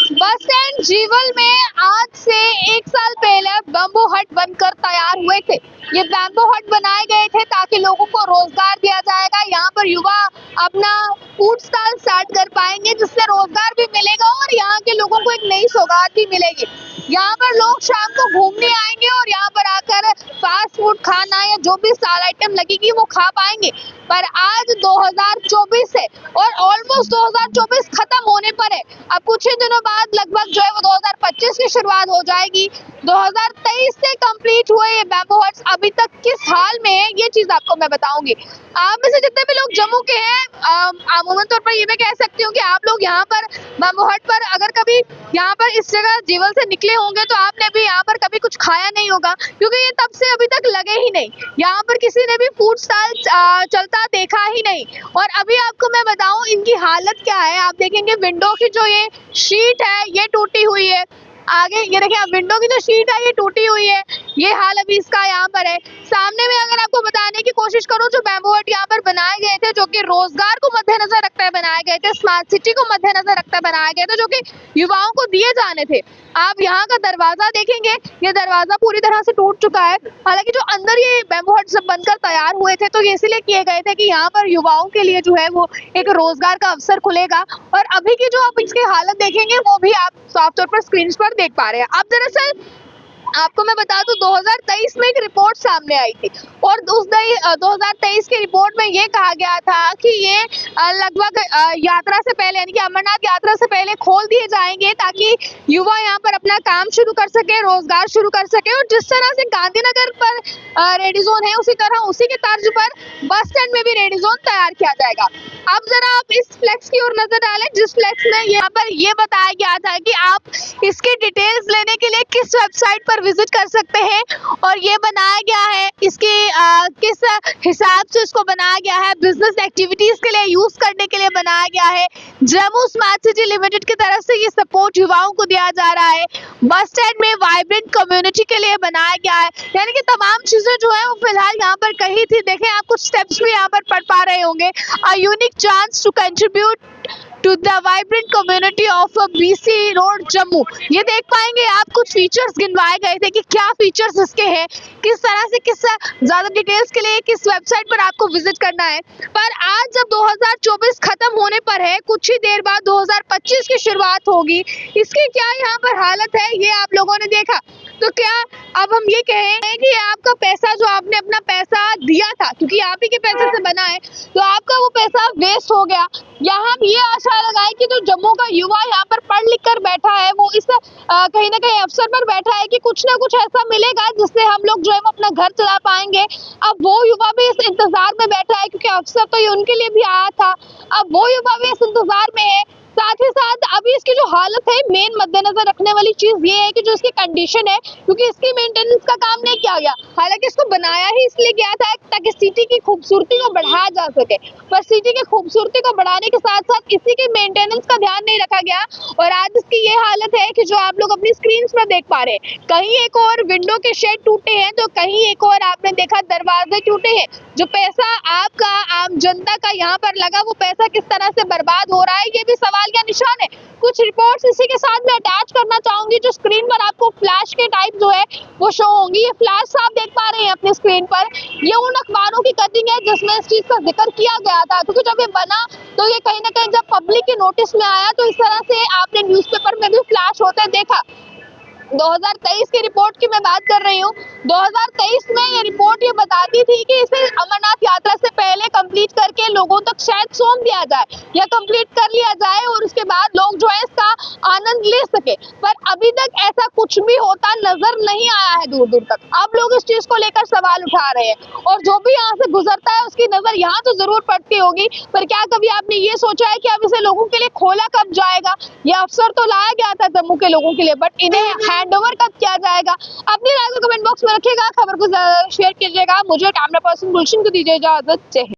Bus stand jewel में आज से 1 साल पहले बैम्बू हट बनकर तैयार हुए थे। ये बैम्बू हट बनाए गए थे ताकि लोगों को रोजगार दिया जाएगा। यहाँ पर युवा अपना फूड स्टॉल स्टार्ट कर पाएंगे, जिससे रोजगार भी मिलेगा और यहाँ के लोगों को एक नई सौगात भी मिलेगी। यहाँ पर लोग शाम को घूमने आएंगे और यहाँ पर आकर फास्ट फूड खाना या जो भी स्टाल आइटम लगेगी वो खा पाएंगे। पर आज 2024 है और ऑलमोस्ट 2024 खत्म होने पर है। अब कुछ ही दिनों बाद लगभग जो है वो 2025 की शुरुआत हो जाएगी। 2023 से कंप्लीट हुए ये बैम्बू हट्स अभी तक किस हाल में है, ये चीज आपको मैं बताऊंगी। आप में से जितने भी लोग जम्मू के हैं, अमूमन तौर पर ये मैं कह सकती हूँ कि आप लोग यहाँ पर बैम्बू हट पर अगर कभी यहाँ पर इस जगह जीवल से निकले होंगे तो आपने भी यहाँ पर कभी कुछ खाया नहीं होगा, क्योंकि ये तब से अभी तक लगे ही नहीं। यहाँ पर किसी ने भी फूड स्टॉल चलता देखा ही नहीं। और अभी आपको मैं बताऊं इनकी हालत क्या है। आप देखेंगे विंडो की जो ये शीट है ये टूटी हुई है। आगे ये देखिए, आप विंडो की जो शीट है ये टूटी हुई है। ये हाल अभी इसका यहाँ पर है। सामने में अगर आपको बताने की कोशिश करूं, जो बैम्बू हट यहाँ पर बनाए गए थे, जो कि रोजगार को मद्देनजर रखते हुए बनाए गए थे, स्मार्ट सिटी को मद्देनजर रखते हुए बनाए गए थे, जो कि युवाओं को दिए जाने थे। आप यहाँ का दरवाजा देखेंगे, ये दरवाजा पूरी तरह से टूट चुका है। हालांकि जो अंदर ये बैम्बू हट जब बनकर तैयार हुए थे तो ये इसलिए किए गए थे कि यहाँ पर युवाओं के लिए जो है वो एक रोजगार का अवसर खुलेगा। और अभी की जो आप इसकी हालत देखेंगे वो भी आप साफ तौर पर स्क्रीन पर देख पा रहे हैं। अब दरअसल आपको मैं बता दूं 2023 में एक रिपोर्ट सामने आई थी और उस 2023 की रिपोर्ट में ये कहा गया था कि ये लगभग यात्रा से पहले यानी कि अमरनाथ यात्रा से पहले खोल दिए जाएंगे ताकि युवा यहाँ पर अपना काम शुरू कर सके, रोजगार शुरू कर सके। और जिस तरह से गांधीनगर पर रेडी जोन है, उसी तरह उसी के तर्ज पर बस स्टैंड में भी रेडी जोन तैयार किया जाएगा। अब जरा आप इस फ्लेक्स की ओर नजर डालें, जिस फ्लेक्स में यहाँ पर ये बताया गया था कि आप इसकी डिटेल्स लेने के लिए किस वेबसाइट पर विजिट कर सकते हैं और ये बनाया गया है इसके किस हिसाब से इसको बनाया गया है, बिजनेस एक्टिविटीज के लिए यूज करने के लिए बनाया गया है। जम्मू स्मार्ट सिटी लिमिटेड की तरफ से ये सपोर्ट युवाओं को दिया जा रहा है। बस स्टैंड में वाइब्रेंट कम्युनिटी के लिए बनाया गया है। यानी कि तमाम चीजें जो है वो फिलहाल यहाँ पर कही थी। देखें, आप कुछ स्टेप्स भी यहाँ पर पढ़ पा रहे होंगे। A unique chance to contribute to the vibrant community of BC road Jammu. ये देख पाएंगे आप, कुछ फीचर्स गिनवाए गए थे कि क्या फीचर्स इसके हैं, किस तरह से, किस ज्यादा डिटेल्स के लिए किस वेबसाइट पर आपको विजिट करना है। पर आज जब 2024 खत्म होने पर है, कुछ ही देर बाद 2025 की शुरुआत होगी, इसकी क्या यहाँ पर हालत है ये आप लोगों ने देखा। तो क्या अब हम ये कहें कि आपका पैसा, जो आपने अपना पैसा दिया था, क्योंकि आप ही के पैसे से बना है, तो आपका वो पैसा वेस्ट हो गया। यहाँ हम ये आशा लगाए कि जो जम्मू का युवा यहाँ पर पढ़ लिख कर बैठा है, वो इस कहीं ना कहीं अवसर पर बैठा है कि कुछ ना कुछ ऐसा मिलेगा जिससे हम लोग जो है वो अपना घर चला पाएंगे। अब वो युवा भी इस इंतजार में बैठा है, क्योंकि अवसर तो ये उनके लिए भी आया था। अब वो युवा भी इस इंतजार में है। साथ ही साथ अभी इसकी जो हालत है, मेन मद्देनजर रखने वाली चीज ये है कि जो इसकी कंडीशन है, क्योंकि इसकी मेंटेनेंस का काम नहीं किया गया। हालांकि इसको बनाया ही इसलिए गया था ताकि सिटी की खूबसूरती को बढ़ाया जा सके, पर सिटी की खूबसूरती को बढ़ाने के साथ साथ इसी के मेंटेनेंस का ध्यान नहीं रखा गया। और आज इसकी ये हालत है कि जो आप लोग अपनी स्क्रीन पर देख पा रहे हैं, कहीं एक और विंडो के शेड टूटे हैं तो कहीं एक और आपने देखा दरवाजे टूटे हैं। जो पैसा आपका, आम जनता का यहाँ पर लगा, वो पैसा किस तरह से बर्बाद हो रहा है, ये भी सवाल का निशान है। कुछ रिपोर्ट्स इसी के साथ मैं अटैच करना चाहूंगी। जो स्क्रीन पर आपको फ्लैश के टाइप जो है वो शो होंगी, ये फ्लैश आप देख पा रहे हैं अपनी स्क्रीन पर, ये उन अखबारों की कटिंग है जिसमें इस चीज का जिक्र किया गया था। क्योंकि जब ये बना तो ये कहीं ना कहीं जब पब्लिक के नोटिस में आया तो इस तरह से आपने न्यूज़पेपर में भी फ्लैश होते देखा। 2023 की रिपोर्ट की मैं बात कर रही हूँ। 2023 में ये रिपोर्ट ये बताती थी कि इसे अमरनाथ यात्रा से पहले कंप्लीट करके लोगों तक शायद सौंप दिया जाए या कंप्लीट कर लिया जाए और उसके बाद लोग जो है इसका आनंद ले सके। पर अभी तक ऐसा कुछ भी होता नजर नहीं आया है दूर दूर तक। अब लोग इस चीज को लेकर सवाल उठा रहे हैं और जो भी यहाँ से गुजरता है उसकी नजर यहाँ तो जरूर पड़ती होगी, पर क्या कभी आपने ये सोचा है कि अब इसे लोगों के लिए खोला कब जाएगा। ये अवसर तो लाया गया था जम्मू के लोगों के लिए, बट इन्हें हैंडओवर कब किया जाएगा। अपनी राय को कमेंट बॉक्स में रखिएगा, खबर को शेयर कीजिएगा। मुझे कैमरा पर्सन गुलशन को दीजिए इजाजत। जय हिंद।